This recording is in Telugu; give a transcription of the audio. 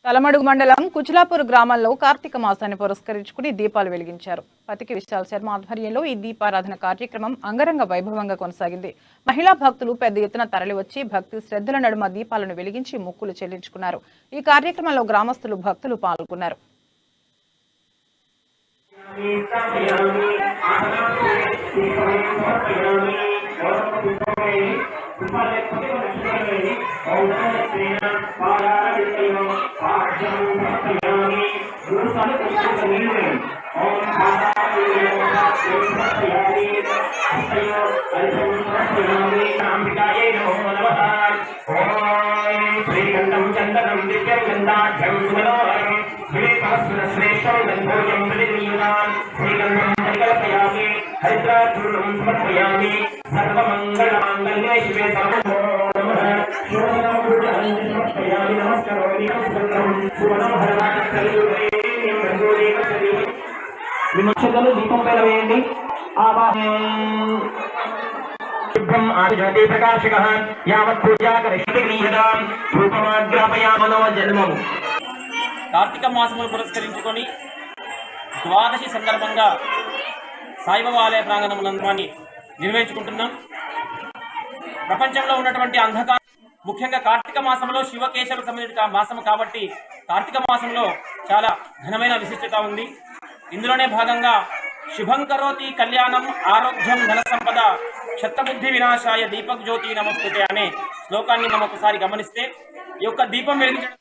తలమడుగు మండలం కుచిలాపూర్ గ్రామంలో కార్తీక మాసాన్ని పురస్కరించుకుని దీపాలు వెలిగించారు. పతికి విశాల్ శర్మ ఆధ్వర్యంలో ఈ దీపారాధన కార్యక్రమం అంగరంగ వైభవంగా కొనసాగింది. మహిళా భక్తులు పెద్ద ఎత్తున తరలివచ్చి భక్తి శ్రద్ధల నడుమ దీపాలను వెలిగించి మొక్కులు చెల్లించుకున్నారు. ఈ కార్యక్రమంలో గ్రామస్తులు భక్తులు పాల్గొన్నారు. విముక్షతలు దీపం పైన వేయండి. ప్రకాశక యావత్ పూజా జన్మం. కార్తీక మాసమును పురస్కరించుకొని ద్వాదశి సందర్భంగా సాయిబాబా ఆలయ ప్రాంగణమునందుని నిర్వహించుకుంటున్నాం. ప్రపంచంలో ఉన్నటువంటి అంధకారం ముఖ్యంగా కార్తీక మాసంలో శివకేశవ సంబంధిత మాసము కాబట్టి కార్తీక మాసంలో చాలా ఘనమైన విశిష్టత ఉంది. ఇందులోనే భాగంగా శుభం కరోతి కళ్యాణం ఆరోగ్యం ధన సంపద క్షత్రబుద్ధి వినాశాయ దీపక్ జ్యోతి నమస్తుతే అనే శ్లోకాన్ని మనం ఒకసారి గమనిస్తే ఈ యొక్క దీపం వెలిగించడం